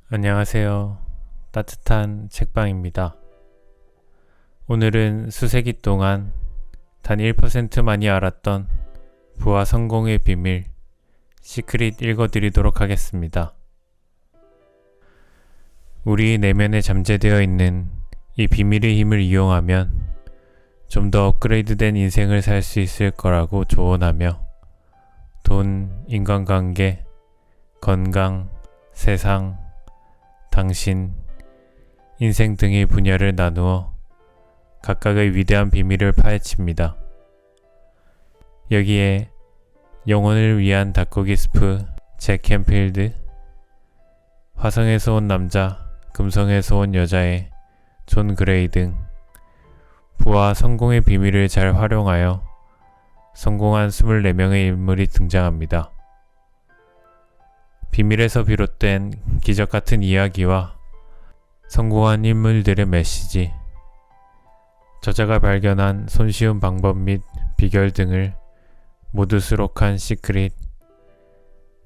안녕하세요. 따뜻한 책방입니다. 오늘은 수세기 동안 단 1%만이 알았던 부와 성공의 비밀, 시크릿 읽어드리도록 하겠습니다. 우리 내면에 잠재되어 있는 이 비밀의 힘을 이용하면 좀 더 업그레이드된 인생을 살 수 있을 거라고 조언하며 돈, 인간관계, 건강, 세상, 당신, 인생 등의 분야를 나누어 각각의 위대한 비밀을 파헤칩니다. 여기에 영혼을 위한 닭고기 스프 잭 캠필드, 화성에서 온 남자, 금성에서 온 여자의 존 그레이 등 부와 성공의 비밀을 잘 활용하여 성공한 24명의 인물이 등장합니다. 비밀에서 비롯된 기적 같은 이야기와 성공한 인물들의 메시지, 저자가 발견한 손쉬운 방법 및 비결 등을 모두 수록한 시크릿,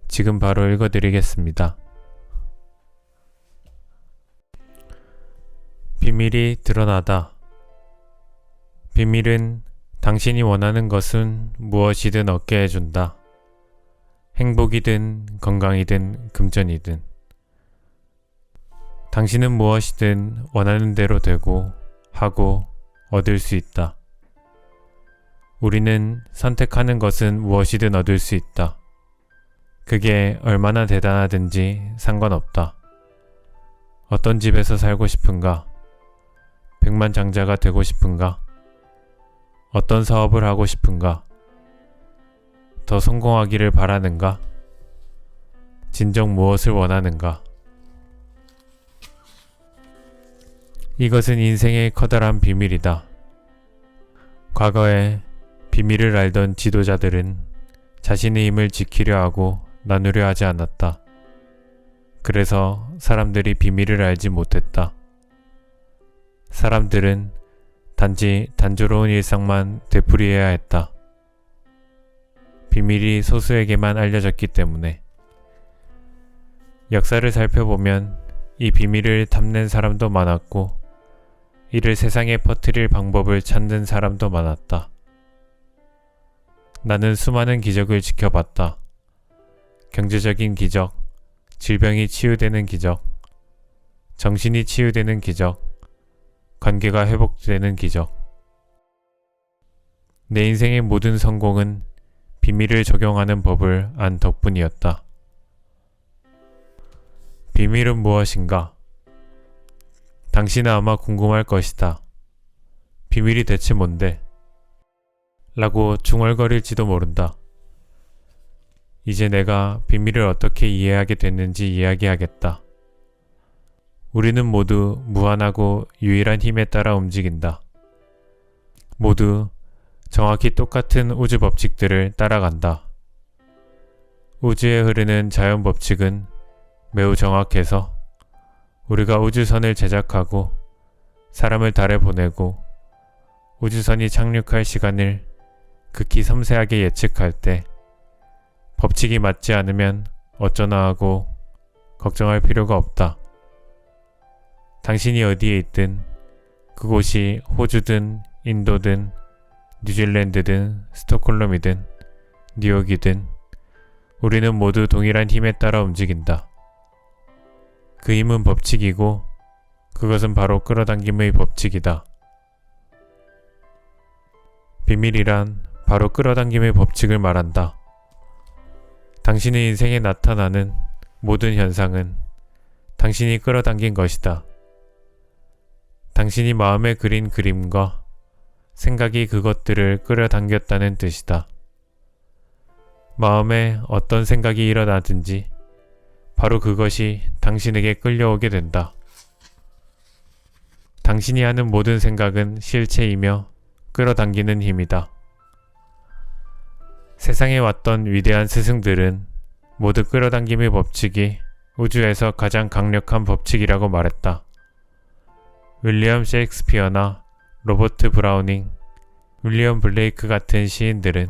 지금 바로 읽어드리겠습니다. 비밀이 드러나다. 비밀은 당신이 원하는 것은 무엇이든 얻게 해준다. 행복이든 건강이든 금전이든 당신은 무엇이든 원하는 대로 되고 하고 얻을 수 있다. 우리는 선택하는 것은 무엇이든 얻을 수 있다. 그게 얼마나 대단하든지 상관없다. 어떤 집에서 살고 싶은가? 백만장자가 되고 싶은가? 어떤 사업을 하고 싶은가? 더 성공하기를 바라는가? 진정 무엇을 원하는가? 이것은 인생의 커다란 비밀이다. 과거에 비밀을 알던 지도자들은 자신의 힘을 지키려 하고 나누려 하지 않았다. 그래서 사람들이 비밀을 알지 못했다. 사람들은 단지 단조로운 일상만 되풀이해야 했다. 비밀이 소수에게만 알려졌기 때문에. 역사를 살펴보면 이 비밀을 탐낸 사람도 많았고 이를 세상에 퍼뜨릴 방법을 찾는 사람도 많았다. 나는 수많은 기적을 지켜봤다. 경제적인 기적, 질병이 치유되는 기적, 정신이 치유되는 기적, 관계가 회복되는 기적. 내 인생의 모든 성공은 비밀을 적용하는 법을 안 덕분이었다. 비밀은 무엇인가? 당신은 아마 궁금할 것이다. 비밀이 대체 뭔데? 라고 중얼거릴지도 모른다. 이제 내가 비밀을 어떻게 이해하게 됐는지 이야기하겠다. 우리는 모두 무한하고 유일한 힘에 따라 움직인다. 모두 정확히 똑같은 우주 법칙들을 따라간다. 우주에 흐르는 자연 법칙은 매우 정확해서 우리가 우주선을 제작하고 사람을 달에 보내고 우주선이 착륙할 시간을 극히 섬세하게 예측할 때 법칙이 맞지 않으면 어쩌나 하고 걱정할 필요가 없다. 당신이 어디에 있든 그곳이 호주든 인도든 뉴질랜드든 스톡홀름이든 뉴욕이든 우리는 모두 동일한 힘에 따라 움직인다. 그 힘은 법칙이고 그것은 바로 끌어당김의 법칙이다. 비밀이란 바로 끌어당김의 법칙을 말한다. 당신의 인생에 나타나는 모든 현상은 당신이 끌어당긴 것이다. 당신이 마음에 그린 그림과 생각이 그것들을 끌어당겼다는 뜻이다. 마음에 어떤 생각이 일어나든지 바로 그것이 당신에게 끌려오게 된다. 당신이 하는 모든 생각은 실체이며 끌어당기는 힘이다. 세상에 왔던 위대한 스승들은 모두 끌어당김의 법칙이 우주에서 가장 강력한 법칙이라고 말했다. 윌리엄 셰익스피어나 로버트 브라우닝, 윌리엄 블레이크 같은 시인들은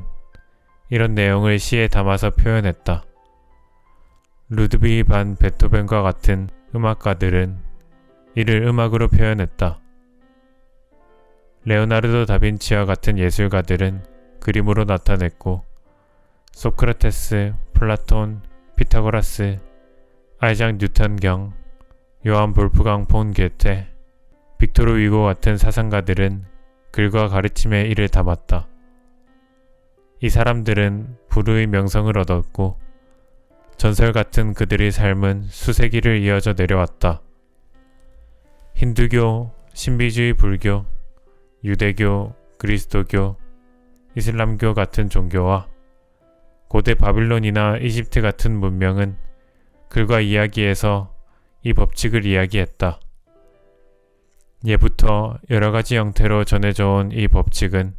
이런 내용을 시에 담아서 표현했다. 루드비히 반 베토벤과 같은 음악가들은 이를 음악으로 표현했다. 레오나르도 다빈치와 같은 예술가들은 그림으로 나타냈고 소크라테스, 플라톤, 피타고라스, 아이작 뉴턴경, 요한 볼프강 폰 게테, 빅토르 위고 같은 사상가들은 글과 가르침에 이를 담았다. 이 사람들은 부르의 명성을 얻었고 전설 같은 그들의 삶은 수세기를 이어져 내려왔다. 힌두교, 신비주의 불교, 유대교, 그리스도교, 이슬람교 같은 종교와 고대 바빌론이나 이집트 같은 문명은 글과 이야기에서 이 법칙을 이야기했다. 예부터 여러가지 형태로 전해져 온 이 법칙은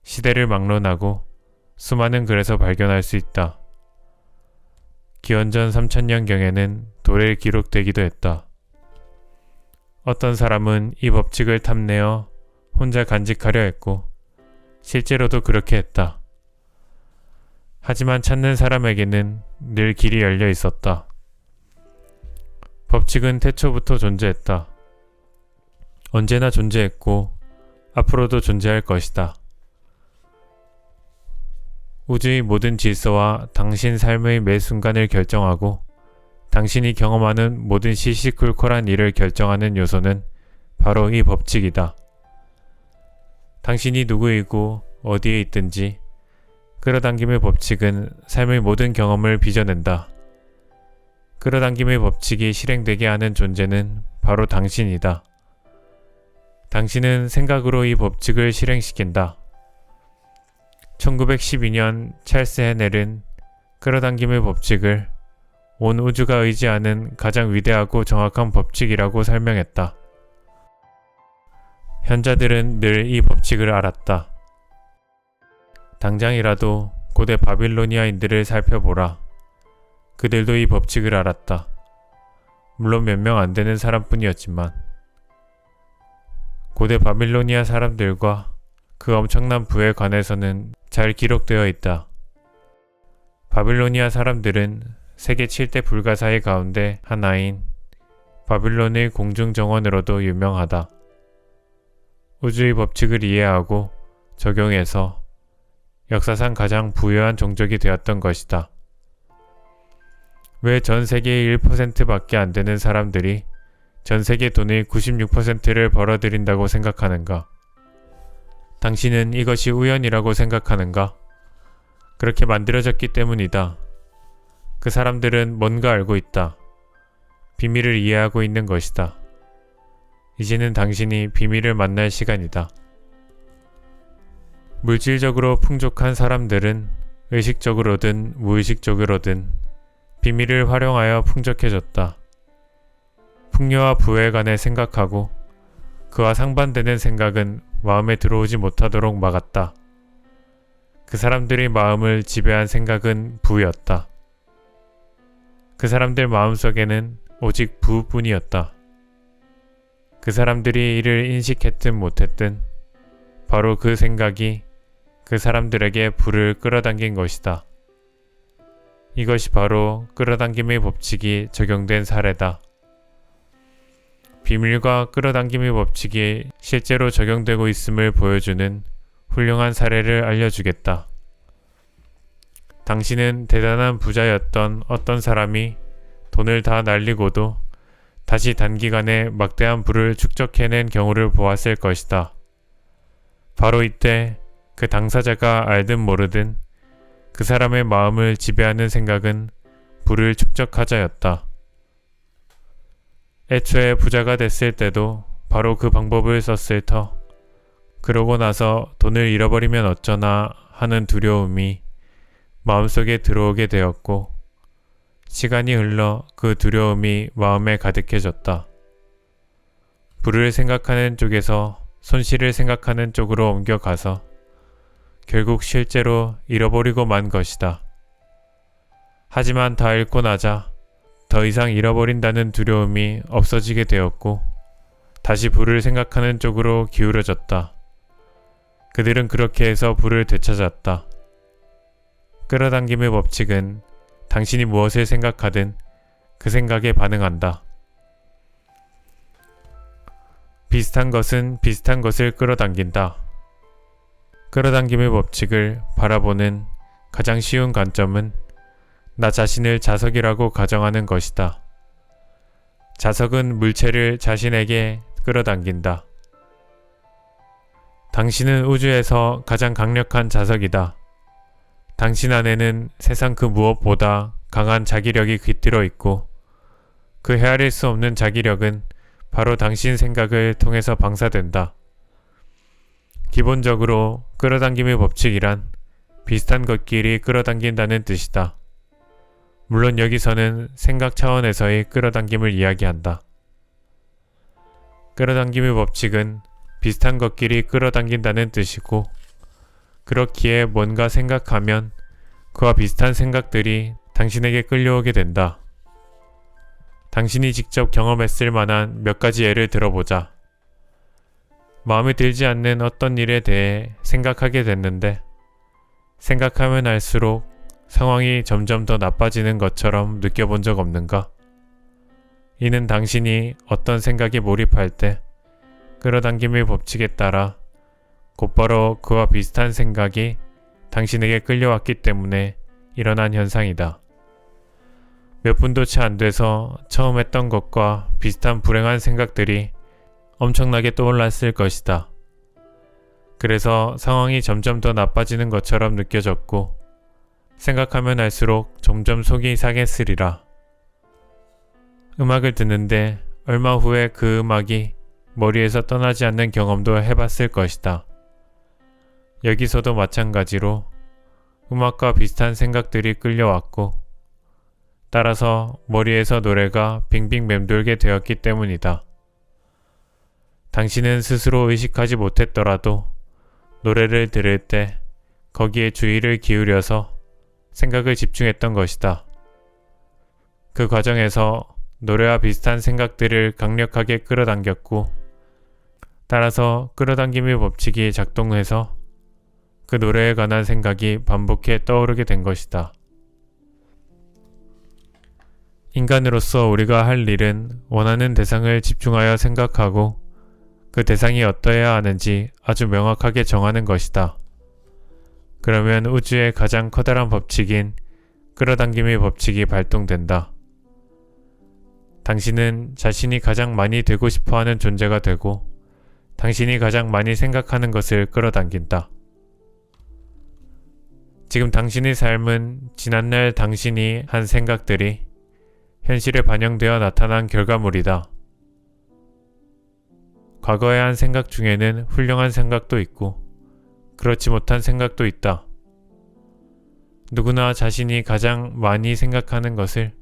시대를 막론하고 수많은 글에서 발견할 수 있다. 기원전 3000년경에는 돌에 기록되기도 했다. 어떤 사람은 이 법칙을 탐내어 혼자 간직하려 했고 실제로도 그렇게 했다. 하지만 찾는 사람에게는 늘 길이 열려 있었다. 법칙은 태초부터 존재했다. 언제나 존재했고 앞으로도 존재할 것이다. 우주의 모든 질서와 당신 삶의 매 순간을 결정하고 당신이 경험하는 모든 시시콜콜한 일을 결정하는 요소는 바로 이 법칙이다. 당신이 누구이고 어디에 있든지 끌어당김의 법칙은 삶의 모든 경험을 빚어낸다. 끌어당김의 법칙이 실행되게 하는 존재는 바로 당신이다. 당신은 생각으로 이 법칙을 실행시킨다. 1912년 찰스 헤넬은 끌어당김의 법칙을 온 우주가 의지하는 가장 위대하고 정확한 법칙이라고 설명했다. 현자들은 늘 이 법칙을 알았다. 당장이라도 고대 바빌로니아인들을 살펴보라. 그들도 이 법칙을 알았다. 물론 몇 명 안 되는 사람뿐이었지만 고대 바빌로니아 사람들과 그 엄청난 부에 관해서는 잘 기록되어 있다. 바빌로니아 사람들은 세계 7대 불가사의 가운데 하나인 바빌론의 공중정원으로도 유명하다. 우주의 법칙을 이해하고 적용해서 역사상 가장 부유한 종족이 되었던 것이다. 왜 전 세계의 1%밖에 안 되는 사람들이 전 세계 돈의 96%를 벌어들인다고 생각하는가? 당신은 이것이 우연이라고 생각하는가? 그렇게 만들어졌기 때문이다. 그 사람들은 뭔가 알고 있다. 비밀을 이해하고 있는 것이다. 이제는 당신이 비밀을 만날 시간이다. 물질적으로 풍족한 사람들은 의식적으로든 무의식적으로든 비밀을 활용하여 풍족해졌다. 풍요와 부에 관해 생각하고 그와 상반되는 생각은 마음에 들어오지 못하도록 막았다. 그 사람들의 마음을 지배한 생각은 부였다. 그 사람들 마음속에는 오직 부뿐이었다. 그 사람들이 이를 인식했든 못했든 바로 그 생각이 그 사람들에게 부를 끌어당긴 것이다. 이것이 바로 끌어당김의 법칙이 적용된 사례다. 비밀과 끌어당김의 법칙이 실제로 적용되고 있음을 보여주는 훌륭한 사례를 알려주겠다. 당신은 대단한 부자였던 어떤 사람이 돈을 다 날리고도 다시 단기간에 막대한 부를 축적해낸 경우를 보았을 것이다. 바로 이때 그 당사자가 알든 모르든 그 사람의 마음을 지배하는 생각은 부를 축적하자였다. 애초에 부자가 됐을 때도 바로 그 방법을 썼을 터 그러고 나서 돈을 잃어버리면 어쩌나 하는 두려움이 마음속에 들어오게 되었고 시간이 흘러 그 두려움이 마음에 가득해졌다. 부를 생각하는 쪽에서 손실을 생각하는 쪽으로 옮겨가서 결국 실제로 잃어버리고 만 것이다. 하지만 다 잃고 나자 더 이상 잃어버린다는 두려움이 없어지게 되었고 다시 부를 생각하는 쪽으로 기울어졌다. 그들은 그렇게 해서 부를 되찾았다. 끌어당김의 법칙은 당신이 무엇을 생각하든 그 생각에 반응한다. 비슷한 것은 비슷한 것을 끌어당긴다. 끌어당김의 법칙을 바라보는 가장 쉬운 관점은 나 자신을 자석이라고 가정하는 것이다. 자석은 물체를 자신에게 끌어당긴다. 당신은 우주에서 가장 강력한 자석이다. 당신 안에는 세상 그 무엇보다 강한 자기력이 깃들어 있고 그 헤아릴 수 없는 자기력은 바로 당신 생각을 통해서 방사된다. 기본적으로 끌어당김의 법칙이란 비슷한 것끼리 끌어당긴다는 뜻이다. 물론 여기서는 생각 차원에서의 끌어당김을 이야기한다. 끌어당김의 법칙은 비슷한 것끼리 끌어당긴다는 뜻이고 그렇기에 뭔가 생각하면 그와 비슷한 생각들이 당신에게 끌려오게 된다. 당신이 직접 경험했을 만한 몇 가지 예를 들어보자. 마음에 들지 않는 어떤 일에 대해 생각하게 됐는데 생각하면 할수록 상황이 점점 더 나빠지는 것처럼 느껴본 적 없는가? 이는 당신이 어떤 생각에 몰입할 때 끌어당김의 법칙에 따라 곧바로 그와 비슷한 생각이 당신에게 끌려왔기 때문에 일어난 현상이다. 몇 분도 채 안 돼서 처음 했던 것과 비슷한 불행한 생각들이 엄청나게 떠올랐을 것이다. 그래서 상황이 점점 더 나빠지는 것처럼 느껴졌고 생각하면 할수록 점점 속이 상했으리라. 음악을 듣는데 얼마 후에 그 음악이 머리에서 떠나지 않는 경험도 해봤을 것이다. 여기서도 마찬가지로 음악과 비슷한 생각들이 끌려왔고 따라서 머리에서 노래가 빙빙 맴돌게 되었기 때문이다. 당신은 스스로 의식하지 못했더라도 노래를 들을 때 거기에 주의를 기울여서 생각을 집중했던 것이다. 그 과정에서 노래와 비슷한 생각들을 강력하게 끌어당겼고 따라서 끌어당김의 법칙이 작동해서 그 노래에 관한 생각이 반복해 떠오르게 된 것이다. 인간으로서 우리가 할 일은 원하는 대상을 집중하여 생각하고 그 대상이 어떠해야 하는지 아주 명확하게 정하는 것이다. 그러면 우주의 가장 커다란 법칙인 끌어당김의 법칙이 발동된다. 당신은 자신이 가장 많이 되고 싶어하는 존재가 되고 당신이 가장 많이 생각하는 것을 끌어당긴다. 지금 당신의 삶은 지난날 당신이 한 생각들이 현실에 반영되어 나타난 결과물이다. 과거에 한 생각 중에는 훌륭한 생각도 있고 그렇지 못한 생각도 있다. 누구나 자신이 가장 많이 생각하는 것을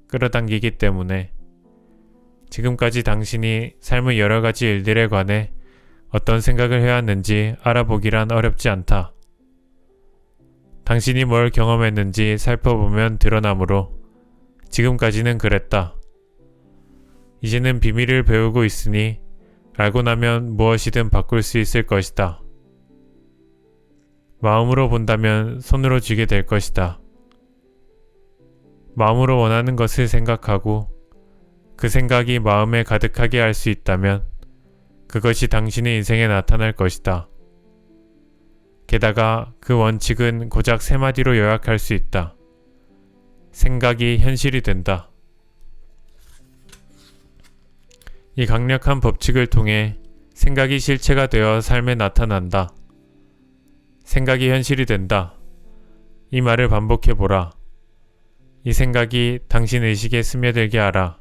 끌어당기기 때문에 지금까지 당신이 삶의 여러 가지 일들에 관해 어떤 생각을 해왔는지 알아보기란 어렵지 않다. 당신이 뭘 경험했는지 살펴보면 드러나므로 지금까지는 그랬다. 이제는 비밀을 배우고 있으니 알고 나면 무엇이든 바꿀 수 있을 것이다. 마음으로 본다면 손으로 쥐게 될 것이다. 마음으로 원하는 것을 생각하고 그 생각이 마음에 가득하게 할 수 있다면 그것이 당신의 인생에 나타날 것이다. 게다가 그 원칙은 고작 3마디로 요약할 수 있다. 생각이 현실이 된다. 이 강력한 법칙을 통해 생각이 실체가 되어 삶에 나타난다. 생각이 현실이 된다. 이 말을 반복해보라. 이 생각이 당신 의식에 스며들게 하라.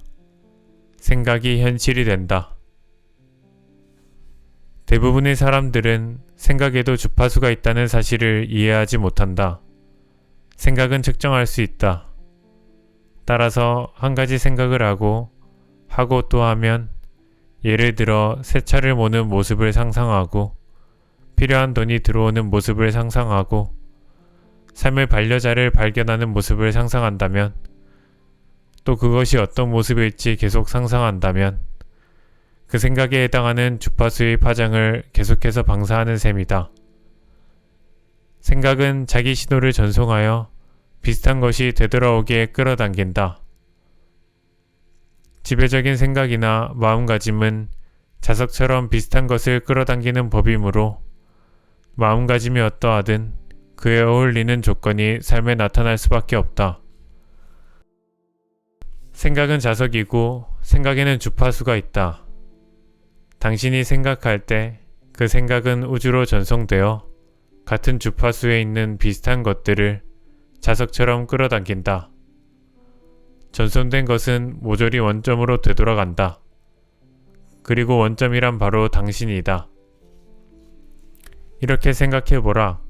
생각이 현실이 된다. 대부분의 사람들은 생각에도 주파수가 있다는 사실을 이해하지 못한다. 생각은 측정할 수 있다. 따라서 한 가지 생각을 하고 또 하면 예를 들어 새 차를 모는 모습을 상상하고 필요한 돈이 들어오는 모습을 상상하고 삶의 반려자를 발견하는 모습을 상상한다면 또 그것이 어떤 모습일지 계속 상상한다면 그 생각에 해당하는 주파수의 파장을 계속해서 방사하는 셈이다. 생각은 자기 신호를 전송하여 비슷한 것이 되돌아오게 끌어당긴다. 지배적인 생각이나 마음가짐은 자석처럼 비슷한 것을 끌어당기는 법이므로 마음가짐이 어떠하든 그에 어울리는 조건이 삶에 나타날 수밖에 없다. 생각은 자석이고 생각에는 주파수가 있다. 당신이 생각할 때 그 생각은 우주로 전송되어 같은 주파수에 있는 비슷한 것들을 자석처럼 끌어당긴다. 전송된 것은 모조리 원점으로 되돌아간다. 그리고 원점이란 바로 당신이다. 이렇게 생각해보라.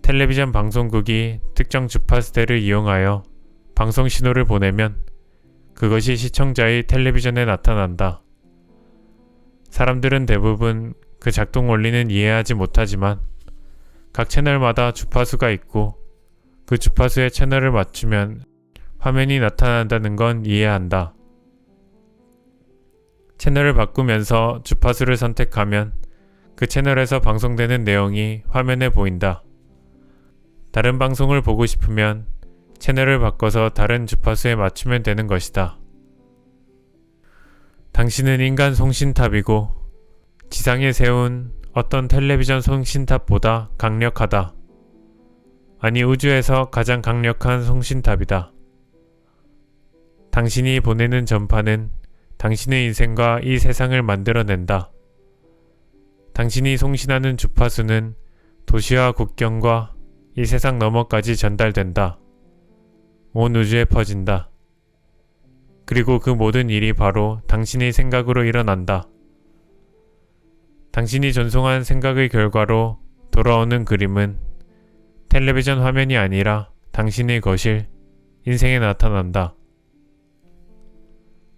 텔레비전 방송국이 특정 주파수대를 이용하여 방송 신호를 보내면 그것이 시청자의 텔레비전에 나타난다. 사람들은 대부분 그 작동 원리는 이해하지 못하지만 각 채널마다 주파수가 있고 그 주파수의 채널을 맞추면 화면이 나타난다는 건 이해한다. 채널을 바꾸면서 주파수를 선택하면 그 채널에서 방송되는 내용이 화면에 보인다. 다른 방송을 보고 싶으면 채널을 바꿔서 다른 주파수에 맞추면 되는 것이다. 당신은 인간 송신탑이고 지상에 세운 어떤 텔레비전 송신탑보다 강력하다. 아니, 우주에서 가장 강력한 송신탑이다. 당신이 보내는 전파는 당신의 인생과 이 세상을 만들어낸다. 당신이 송신하는 주파수는 도시와 국경과 이 세상 너머까지 전달된다. 온 우주에 퍼진다. 그리고 그 모든 일이 바로 당신의 생각으로 일어난다. 당신이 전송한 생각의 결과로 돌아오는 그림은 텔레비전 화면이 아니라 당신의 거실, 인생에 나타난다.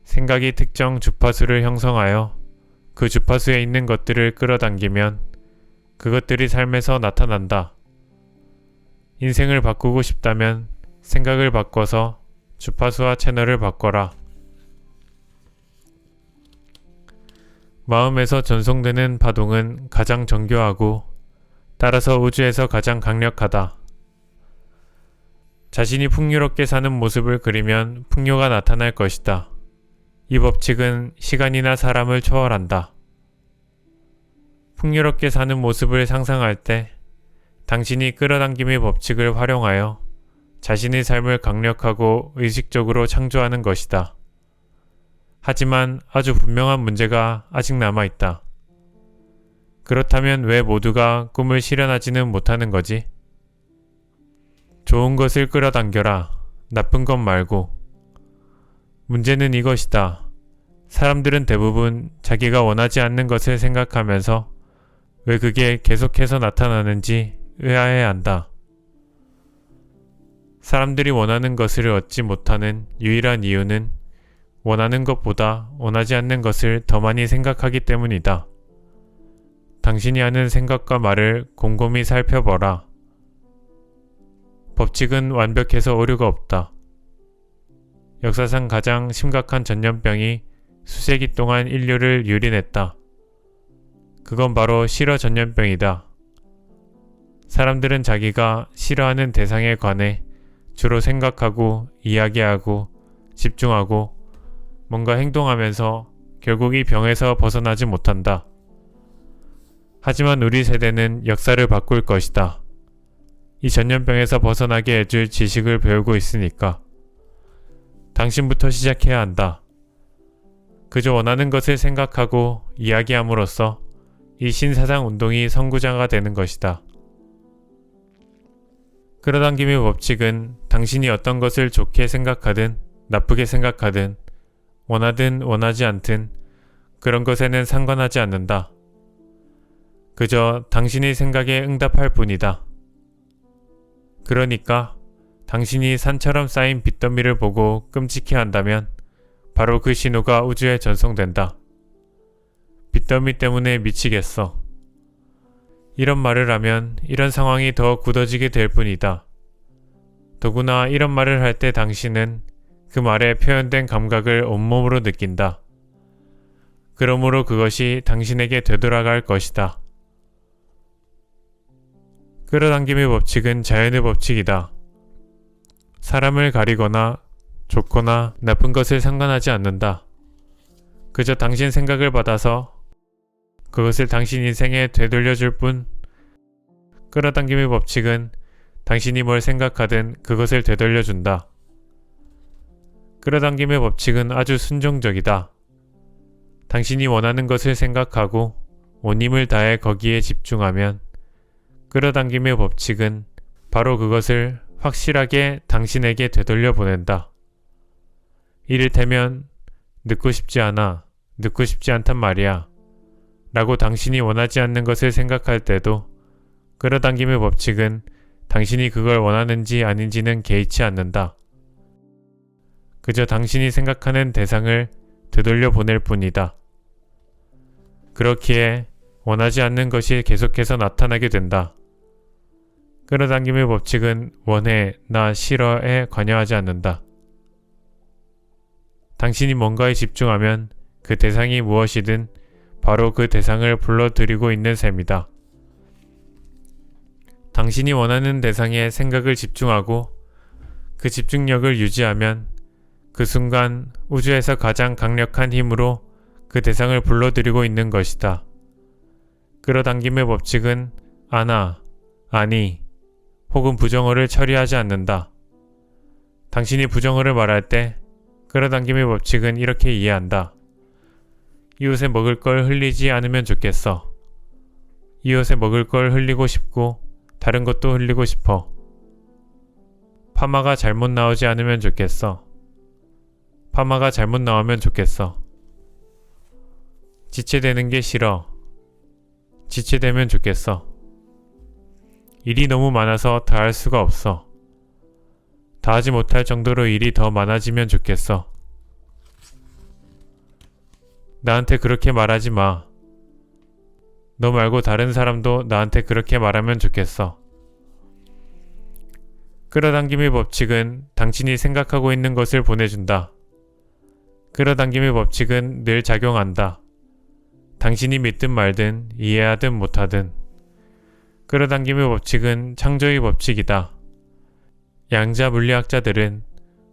생각이 특정 주파수를 형성하여 그 주파수에 있는 것들을 끌어당기면 그것들이 삶에서 나타난다. 인생을 바꾸고 싶다면 생각을 바꿔서 주파수와 채널을 바꿔라. 마음에서 전송되는 파동은 가장 정교하고 따라서 우주에서 가장 강력하다. 자신이 풍요롭게 사는 모습을 그리면 풍요가 나타날 것이다. 이 법칙은 시간이나 사람을 초월한다. 풍요롭게 사는 모습을 상상할 때 당신이 끌어당김의 법칙을 활용하여 자신의 삶을 강력하고 의식적으로 창조하는 것이다. 하지만 아주 분명한 문제가 아직 남아있다. 그렇다면 왜 모두가 꿈을 실현하지는 못하는 거지? 좋은 것을 끌어당겨라. 나쁜 것 말고. 문제는 이것이다. 사람들은 대부분 자기가 원하지 않는 것을 생각하면서 왜 그게 계속해서 나타나는지 의아해야 한다. 사람들이 원하는 것을 얻지 못하는 유일한 이유는 원하는 것보다 원하지 않는 것을 더 많이 생각하기 때문이다. 당신이 하는 생각과 말을 곰곰이 살펴보라. 법칙은 완벽해서 오류가 없다. 역사상 가장 심각한 전염병이 수세기 동안 인류를 유린했다. 그건 바로 싫어 전염병이다. 사람들은 자기가 싫어하는 대상에 관해 주로 생각하고 이야기하고 집중하고 뭔가 행동하면서 결국 이 병에서 벗어나지 못한다. 하지만 우리 세대는 역사를 바꿀 것이다. 이 전염병에서 벗어나게 해줄 지식을 배우고 있으니까. 당신부터 시작해야 한다. 그저 원하는 것을 생각하고 이야기함으로써 이 신사상 운동이 선구자가 되는 것이다. 끌어당김의 법칙은 당신이 어떤 것을 좋게 생각하든 나쁘게 생각하든 원하든 원하지 않든 그런 것에는 상관하지 않는다. 그저 당신의 생각에 응답할 뿐이다. 그러니까 당신이 산처럼 쌓인 빚더미를 보고 끔찍해한다면 바로 그 신호가 우주에 전송된다. 빚더미 때문에 미치겠어. 이런 말을 하면 이런 상황이 더 굳어지게 될 뿐이다. 더구나 이런 말을 할 때 당신은 그 말에 표현된 감각을 온몸으로 느낀다. 그러므로 그것이 당신에게 되돌아갈 것이다. 끌어당김의 법칙은 자연의 법칙이다. 사람을 가리거나 좋거나 나쁜 것을 상관하지 않는다. 그저 당신 생각을 받아서 그것을 당신 인생에 되돌려줄 뿐. 끌어당김의 법칙은 당신이 뭘 생각하든 그것을 되돌려준다. 끌어당김의 법칙은 아주 순종적이다. 당신이 원하는 것을 생각하고 온 힘을 다해 거기에 집중하면 끌어당김의 법칙은 바로 그것을 확실하게 당신에게 되돌려 보낸다. 이를테면 늦고 싶지 않아, 늦고 싶지 않단 말이야 라고 당신이 원하지 않는 것을 생각할 때도 끌어당김의 법칙은 당신이 그걸 원하는지 아닌지는 개의치 않는다. 그저 당신이 생각하는 대상을 되돌려 보낼 뿐이다. 그렇기에 원하지 않는 것이 계속해서 나타나게 된다. 끌어당김의 법칙은 원해, 나 싫어에 관여하지 않는다. 당신이 뭔가에 집중하면 그 대상이 무엇이든 바로 그 대상을 불러들이고 있는 셈이다. 당신이 원하는 대상에 생각을 집중하고 그 집중력을 유지하면 그 순간 우주에서 가장 강력한 힘으로 그 대상을 불러들이고 있는 것이다. 끌어당김의 법칙은 아나, 아니, 혹은 부정어를 처리하지 않는다. 당신이 부정어를 말할 때 끌어당김의 법칙은 이렇게 이해한다. 이웃에 먹을 걸 흘리지 않으면 좋겠어. 이웃에 먹을 걸 흘리고 싶고 다른 것도 흘리고 싶어. 파마가 잘못 나오지 않으면 좋겠어. 파마가 잘못 나오면 좋겠어. 지체되는 게 싫어. 지체되면 좋겠어. 일이 너무 많아서 다 할 수가 없어. 다 하지 못할 정도로 일이 더 많아지면 좋겠어. 나한테 그렇게 말하지 마. 너 말고 다른 사람도 나한테 그렇게 말하면 좋겠어. 끌어당김의 법칙은 당신이 생각하고 있는 것을 보내준다. 끌어당김의 법칙은 늘 작용한다. 당신이 믿든 말든 이해하든 못하든. 끌어당김의 법칙은 창조의 법칙이다. 양자 물리학자들은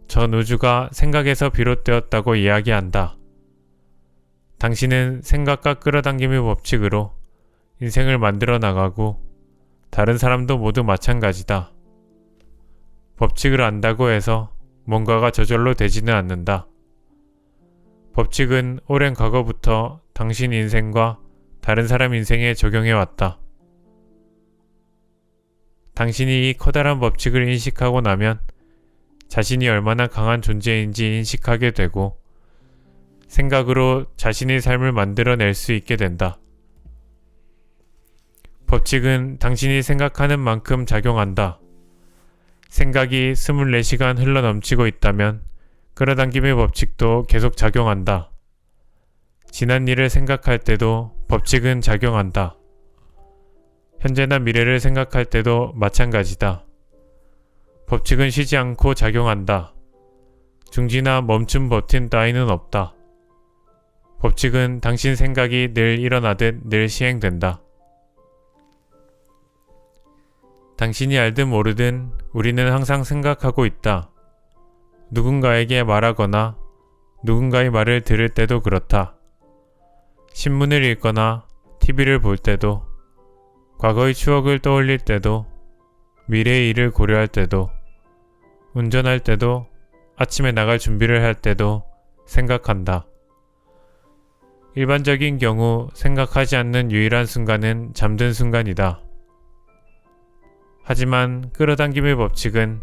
전 우주가 생각에서 비롯되었다고 이야기한다. 당신은 생각과 끌어당김의 법칙으로 인생을 만들어 나가고 다른 사람도 모두 마찬가지다. 법칙을 안다고 해서 뭔가가 저절로 되지는 않는다. 법칙은 오랜 과거부터 당신 인생과 다른 사람 인생에 적용해 왔다. 당신이 이 커다란 법칙을 인식하고 나면 자신이 얼마나 강한 존재인지 인식하게 되고 생각으로 자신의 삶을 만들어낼 수 있게 된다. 법칙은 당신이 생각하는 만큼 작용한다. 생각이 24시간 흘러넘치고 있다면 끌어당김의 법칙도 계속 작용한다. 지난 일을 생각할 때도 법칙은 작용한다. 현재나 미래를 생각할 때도 마찬가지다. 법칙은 쉬지 않고 작용한다. 중지나 멈춤 버튼 따위는 없다. 법칙은 당신 생각이 늘 일어나듯 늘 시행된다. 당신이 알든 모르든 우리는 항상 생각하고 있다. 누군가에게 말하거나 누군가의 말을 들을 때도 그렇다. 신문을 읽거나 TV를 볼 때도, 과거의 추억을 떠올릴 때도, 미래의 일을 고려할 때도, 운전할 때도, 아침에 나갈 준비를 할 때도 생각한다. 일반적인 경우 생각하지 않는 유일한 순간은 잠든 순간이다. 하지만 끌어당김의 법칙은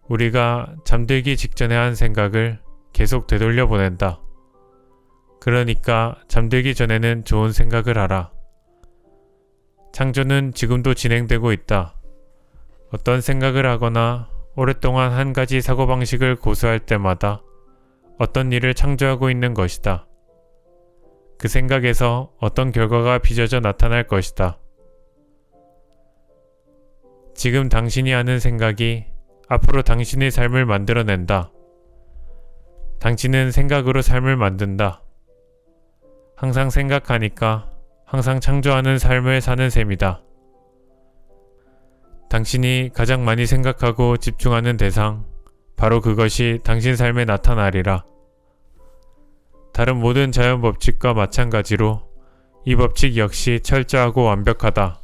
우리가 잠들기 직전에 한 생각을 계속 되돌려 보낸다. 그러니까 잠들기 전에는 좋은 생각을 하라. 창조는 지금도 진행되고 있다. 어떤 생각을 하거나 오랫동안 한 가지 사고방식을 고수할 때마다 어떤 일을 창조하고 있는 것이다. 그 생각에서 어떤 결과가 빚어져 나타날 것이다. 지금 당신이 하는 생각이 앞으로 당신의 삶을 만들어낸다. 당신은 생각으로 삶을 만든다. 항상 생각하니까 항상 창조하는 삶을 사는 셈이다. 당신이 가장 많이 생각하고 집중하는 대상, 바로 그것이 당신 삶에 나타나리라. 다른 모든 자연 법칙과 마찬가지로 이 법칙 역시 철저하고 완벽하다.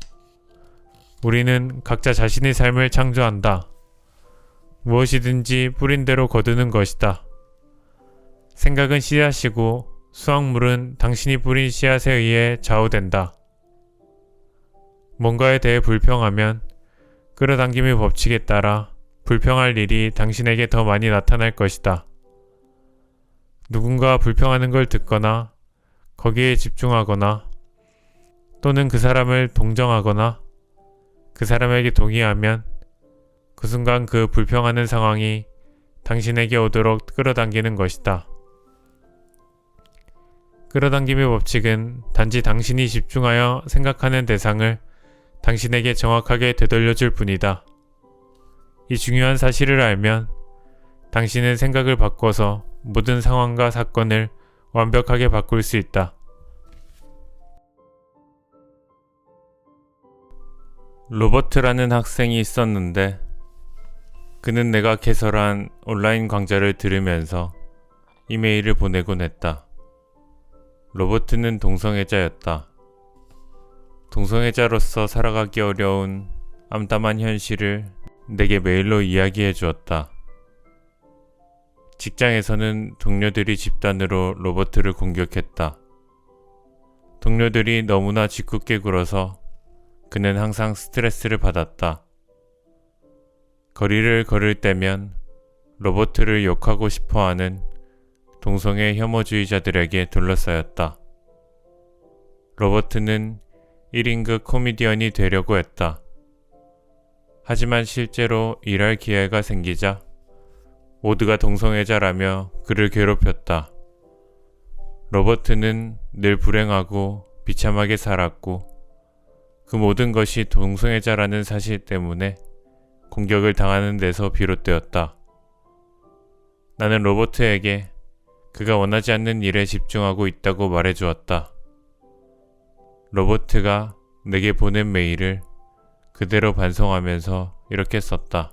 우리는 각자 자신의 삶을 창조한다. 무엇이든지 뿌린 대로 거두는 것이다. 생각은 씨앗이고 수확물은 당신이 뿌린 씨앗에 의해 좌우된다. 뭔가에 대해 불평하면 끌어당김의 법칙에 따라 불평할 일이 당신에게 더 많이 나타날 것이다. 누군가 불평하는 걸 듣거나 거기에 집중하거나 또는 그 사람을 동정하거나 그 사람에게 동의하면 그 순간 그 불평하는 상황이 당신에게 오도록 끌어당기는 것이다. 끌어당김의 법칙은 단지 당신이 집중하여 생각하는 대상을 당신에게 정확하게 되돌려줄 뿐이다. 이 중요한 사실을 알면 당신은 생각을 바꿔서 모든 상황과 사건을 완벽하게 바꿀 수 있다. 로버트라는 학생이 있었는데 그는 내가 개설한 온라인 강좌를 들으면서 이메일을 보내곤 했다. 로버트는 동성애자였다. 동성애자로서 살아가기 어려운 암담한 현실을 내게 메일로 이야기해 주었다. 직장에서는 동료들이 집단으로 로버트를 공격했다. 동료들이 너무나 짓궂게 굴어서 그는 항상 스트레스를 받았다. 거리를 걸을 때면 로버트를 욕하고 싶어하는 동성애 혐오주의자들에게 둘러싸였다. 로버트는 1인극 코미디언이 되려고 했다. 하지만 실제로 일할 기회가 생기자 모두가 동성애자라며 그를 괴롭혔다. 로버트는 늘 불행하고 비참하게 살았고 그 모든 것이 동성애자라는 사실 때문에 공격을 당하는 데서 비롯되었다. 나는 로버트에게 그가 원하지 않는 일에 집중하고 있다고 말해주었다. 로버트가 내게 보낸 메일을 그대로 반송하면서 이렇게 썼다.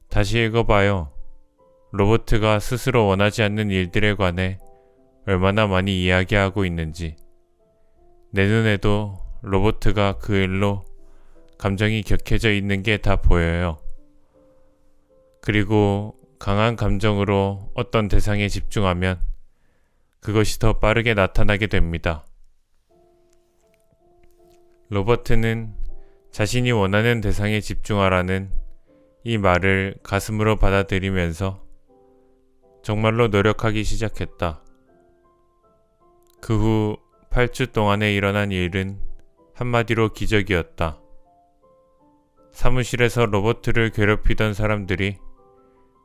다시 읽어봐요. 로버트가 스스로 원하지 않는 일들에 관해 얼마나 많이 이야기하고 있는지. 내 눈에도 로버트가 그 일로 감정이 격해져 있는 게 다 보여요. 그리고 강한 감정으로 어떤 대상에 집중하면 그것이 더 빠르게 나타나게 됩니다. 로버트는 자신이 원하는 대상에 집중하라는 이 말을 가슴으로 받아들이면서 정말로 노력하기 시작했다. 그 후 8주 동안에 일어난 일은 한마디로 기적이었다. 사무실에서 로버트를 괴롭히던 사람들이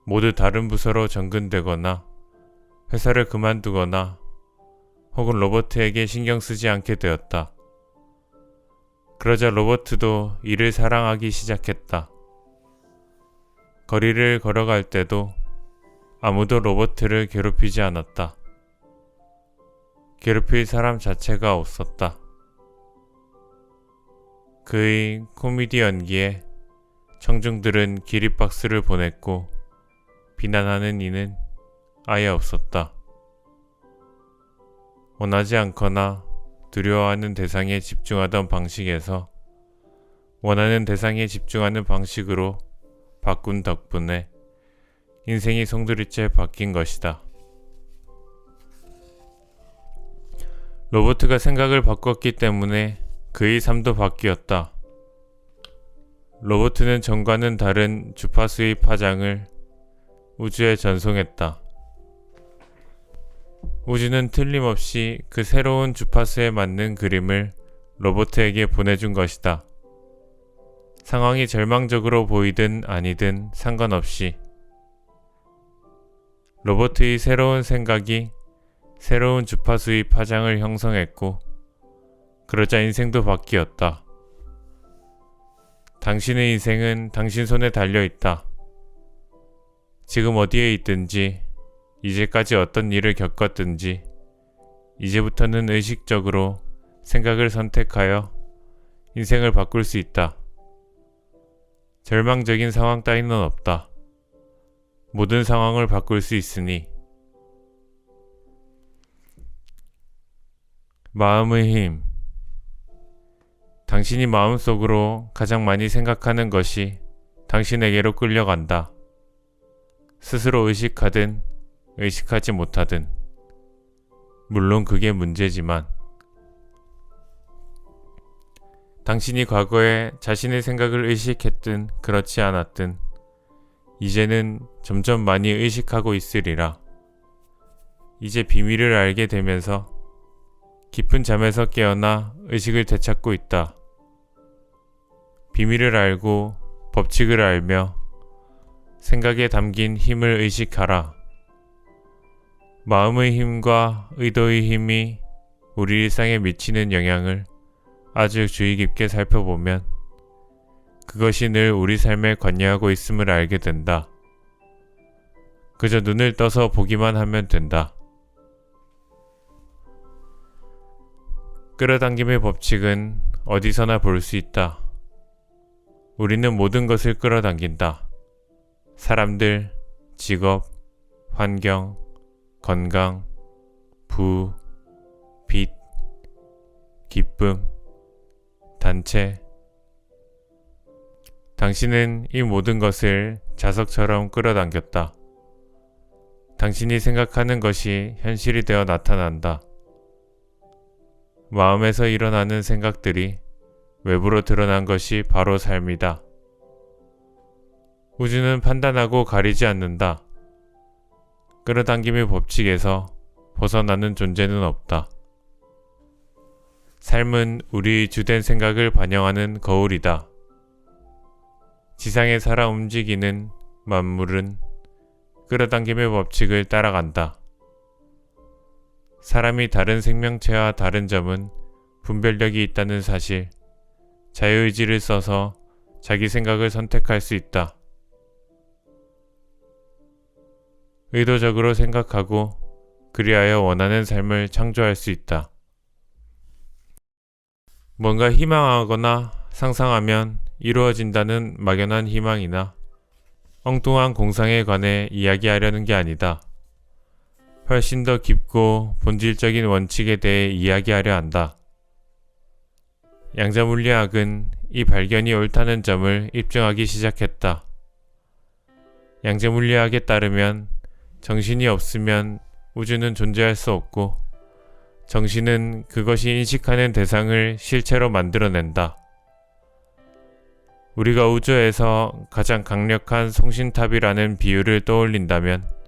모두 다른 부서로 전근되거나 회사를 그만두거나 혹은 로버트에게 신경 쓰지 않게 되었다. 그러자 로버트도 일을 사랑하기 시작했다. 거리를 걸어갈 때도 아무도 로버트를 괴롭히지 않았다. 괴롭힐 사람 자체가 없었다. 그의 코미디 연기에 청중들은 기립박수를 보냈고 비난하는 이는 아예 없었다. 원하지 않거나 두려워하는 대상에 집중하던 방식에서 원하는 대상에 집중하는 방식으로 바꾼 덕분에 인생이 송두리째 바뀐 것이다. 로버트가 생각을 바꿨기 때문에 그의 삶도 바뀌었다. 로버트는 전과는 다른 주파수의 파장을 우주에 전송했다. 우주는 틀림없이 그 새로운 주파수에 맞는 그림을 로버트에게 보내준 것이다. 상황이 절망적으로 보이든 아니든 상관없이 로버트의 새로운 생각이 새로운 주파수의 파장을 형성했고 그러자 인생도 바뀌었다. 당신의 인생은 당신 손에 달려있다. 지금 어디에 있든지 이제까지 어떤 일을 겪었든지 이제부터는 의식적으로 생각을 선택하여 인생을 바꿀 수 있다. 절망적인 상황 따위는 없다. 모든 상황을 바꿀 수 있으니 마음의 힘. 당신이 마음속으로 가장 많이 생각하는 것이 당신에게로 끌려간다. 스스로 의식하든 의식하지 못하든. 물론 그게 문제지만 당신이 과거에 자신의 생각을 의식했든 그렇지 않았든 이제는 점점 많이 의식하고 있으리라. 이제 비밀을 알게 되면서 깊은 잠에서 깨어나 의식을 되찾고 있다. 비밀을 알고 법칙을 알며 생각에 담긴 힘을 의식하라. 마음의 힘과 의도의 힘이 우리 일상에 미치는 영향을 아주 주의 깊게 살펴보면 그것이 늘 우리 삶에 관여하고 있음을 알게 된다. 그저 눈을 떠서 보기만 하면 된다. 끌어당김의 법칙은 어디서나 볼 수 있다. 우리는 모든 것을 끌어당긴다. 사람들, 직업, 환경, 건강, 부, 빚, 기쁨, 단체. 당신은 이 모든 것을 자석처럼 끌어당겼다. 당신이 생각하는 것이 현실이 되어 나타난다. 마음에서 일어나는 생각들이 외부로 드러난 것이 바로 삶이다. 우주는 판단하고 가리지 않는다. 끌어당김의 법칙에서 벗어나는 존재는 없다. 삶은 우리의 주된 생각을 반영하는 거울이다. 지상에 살아 움직이는 만물은 끌어당김의 법칙을 따라간다. 사람이 다른 생명체와 다른 점은 분별력이 있다는 사실, 자유의지를 써서 자기 생각을 선택할 수 있다. 의도적으로 생각하고 그리하여 원하는 삶을 창조할 수 있다. 뭔가 희망하거나 상상하면 이루어진다는 막연한 희망이나 엉뚱한 공상에 관해 이야기하려는 게 아니다. 훨씬 더 깊고 본질적인 원칙에 대해 이야기하려 한다. 양자물리학은 이 발견이 옳다는 점을 입증하기 시작했다. 양자물리학에 따르면 정신이 없으면 우주는 존재할 수 없고 정신은 그것이 인식하는 대상을 실체로 만들어낸다. 우리가 우주에서 가장 강력한 송신탑이라는 비유를 떠올린다면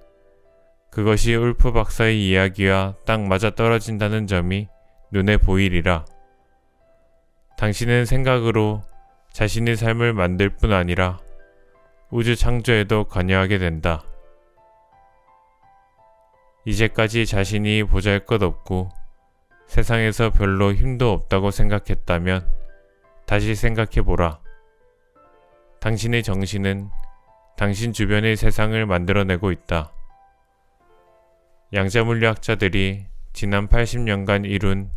그것이 울프 박사의 이야기와 딱 맞아떨어진다는 점이 눈에 보이리라. 당신은 생각으로 자신의 삶을 만들 뿐 아니라 우주 창조에도 관여하게 된다. 이제까지 자신이 보잘것없고 세상에서 별로 힘도 없다고 생각했다면 다시 생각해보라. 당신의 정신은 당신 주변의 세상을 만들어내고 있다. 양자물리학자들이 지난 80년간 이룬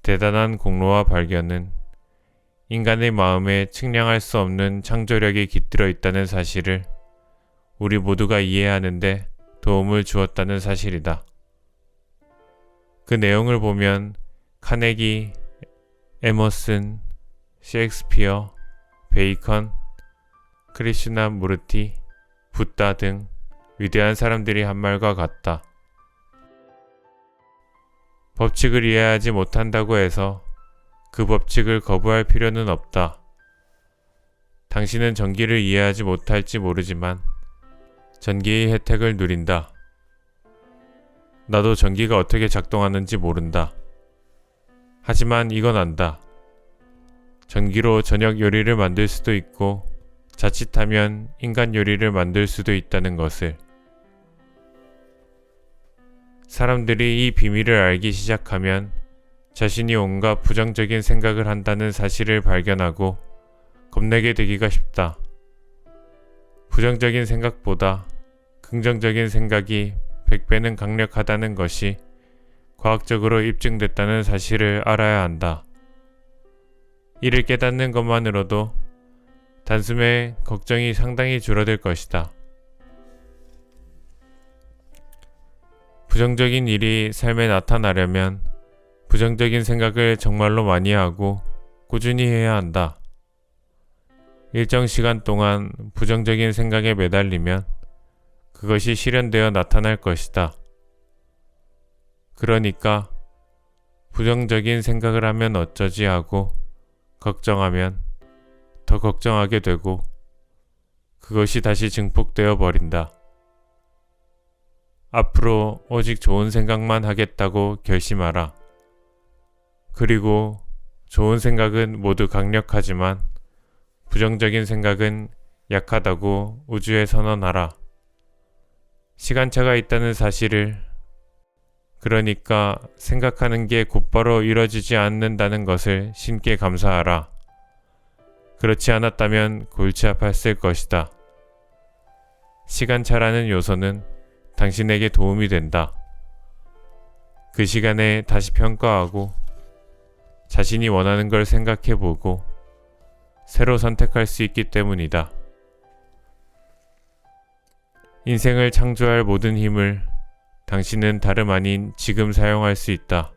대단한 공로와 발견은 인간의 마음에 측량할 수 없는 창조력이 깃들어 있다는 사실을 우리 모두가 이해하는 데 도움을 주었다는 사실이다. 그 내용을 보면 카네기, 에머슨, 셰익스피어, 베이컨, 크리슈나무르티, 붓다 등 위대한 사람들이 한 말과 같다. 법칙을 이해하지 못한다고 해서 그 법칙을 거부할 필요는 없다. 당신은 전기를 이해하지 못할지 모르지만 전기의 혜택을 누린다. 나도 전기가 어떻게 작동하는지 모른다. 하지만 이건 안다. 전기로 저녁 요리를 만들 수도 있고 자칫하면 인간 요리를 만들 수도 있다는 것을. 사람들이 이 비밀을 알기 시작하면 자신이 온갖 부정적인 생각을 한다는 사실을 발견하고 겁내게 되기가 쉽다. 부정적인 생각보다 긍정적인 생각이 100배는 강력하다는 것이 과학적으로 입증됐다는 사실을 알아야 한다. 이를 깨닫는 것만으로도 단숨에 걱정이 상당히 줄어들 것이다. 부정적인 일이 삶에 나타나려면 부정적인 생각을 정말로 많이 하고 꾸준히 해야 한다. 일정 시간 동안 부정적인 생각에 매달리면 그것이 실현되어 나타날 것이다. 그러니까 부정적인 생각을 하면 어쩌지 하고 걱정하면 더 걱정하게 되고 그것이 다시 증폭되어 버린다. 앞으로 오직 좋은 생각만 하겠다고 결심하라. 그리고 좋은 생각은 모두 강력하지만 부정적인 생각은 약하다고 우주에 선언하라. 시간차가 있다는 사실을, 그러니까 생각하는 게 곧바로 이뤄지지 않는다는 것을 신께 감사하라. 그렇지 않았다면 골치 아팠을 것이다. 시간차라는 요소는 당신에게 도움이 된다. 그 시간에 다시 평가하고 자신이 원하는 걸 생각해보고 새로 선택할 수 있기 때문이다. 인생을 창조할 모든 힘을 당신은 다름 아닌 지금 사용할 수 있다.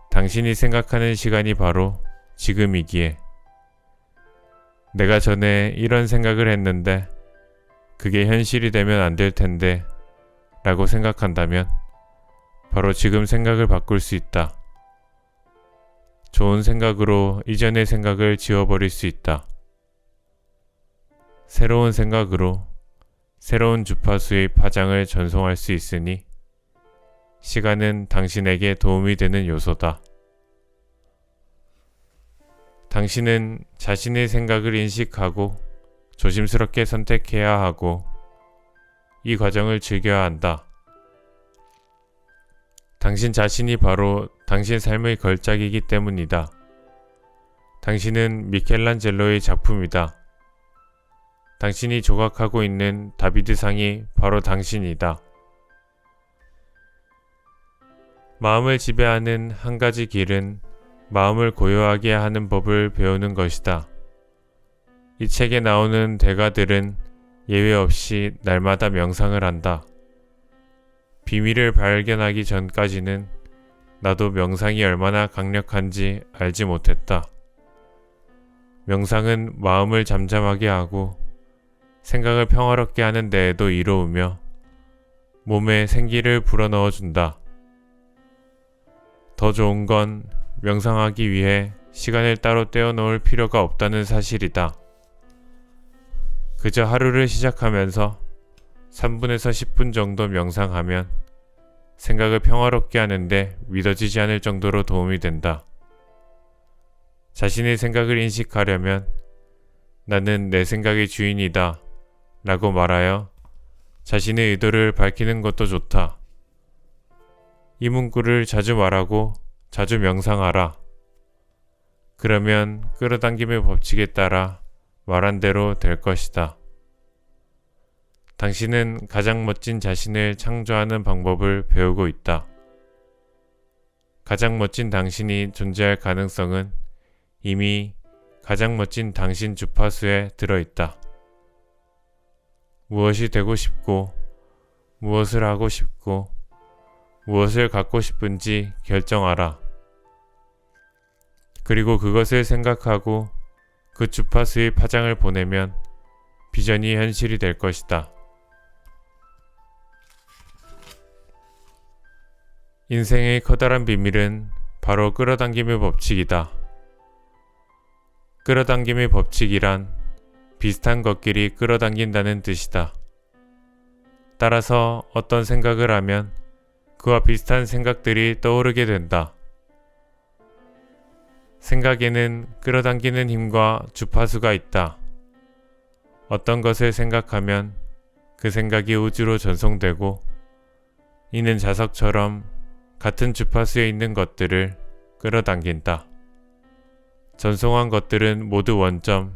당신이 생각하는 시간이 바로 지금이기에 내가 전에 이런 생각을 했는데 그게 현실이 되면 안 될 텐데 라고 생각한다면 바로 지금 생각을 바꿀 수 있다. 좋은 생각으로 이전의 생각을 지워버릴 수 있다. 새로운 생각으로 새로운 주파수의 파장을 전송할 수 있으니 시간은 당신에게 도움이 되는 요소다. 당신은 자신의 생각을 인식하고 조심스럽게 선택해야 하고 이 과정을 즐겨야 한다. 당신 자신이 바로 당신 삶의 걸작이기 때문이다. 당신은 미켈란젤로의 작품이다. 당신이 조각하고 있는 다비드상이 바로 당신이다. 마음을 지배하는 한 가지 길은 마음을 고요하게 하는 법을 배우는 것이다. 이 책에 나오는 대가들은 예외 없이 날마다 명상을 한다. 비밀을 발견하기 전까지는 나도 명상이 얼마나 강력한지 알지 못했다. 명상은 마음을 잠잠하게 하고 생각을 평화롭게 하는 데에도 이로우며 몸에 생기를 불어넣어준다. 더 좋은 건 명상하기 위해 시간을 따로 떼어놓을 필요가 없다는 사실이다. 그저 하루를 시작하면서 3분에서 10분 정도 명상하면 생각을 평화롭게 하는데 믿어지지 않을 정도로 도움이 된다. 자신의 생각을 인식하려면 나는 내 생각의 주인이다 라고 말하여 자신의 의도를 밝히는 것도 좋다. 이 문구를 자주 말하고 자주 명상하라. 그러면 끌어당김의 법칙에 따라 말한 대로 될 것이다. 당신은 가장 멋진 자신을 창조하는 방법을 배우고 있다. 가장 멋진 당신이 존재할 가능성은 이미 가장 멋진 당신 주파수에 들어있다. 무엇이 되고 싶고, 무엇을 하고 싶고, 무엇을 갖고 싶은지 결정하라. 그리고 그것을 생각하고 그 주파수의 파장을 보내면 비전이 현실이 될 것이다. 인생의 커다란 비밀은 바로 끌어당김의 법칙이다. 끌어당김의 법칙이란 비슷한 것끼리 끌어당긴다는 뜻이다. 따라서 어떤 생각을 하면 그와 비슷한 생각들이 떠오르게 된다. 생각에는 끌어당기는 힘과 주파수가 있다. 어떤 것을 생각하면 그 생각이 우주로 전송되고 이는 자석처럼 같은 주파수에 있는 것들을 끌어당긴다. 전송한 것들은 모두 원점,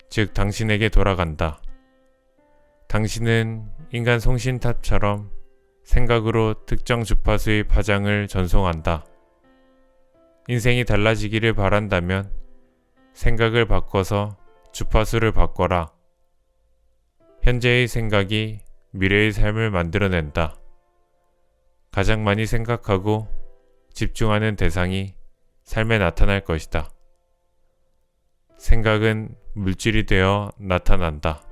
즉 당신에게 돌아간다. 당신은 인간 송신탑처럼 생각으로 특정 주파수의 파장을 전송한다. 인생이 달라지기를 바란다면 생각을 바꿔서 주파수를 바꿔라. 현재의 생각이 미래의 삶을 만들어낸다. 가장 많이 생각하고 집중하는 대상이 삶에 나타날 것이다. 생각은 물질이 되어 나타난다.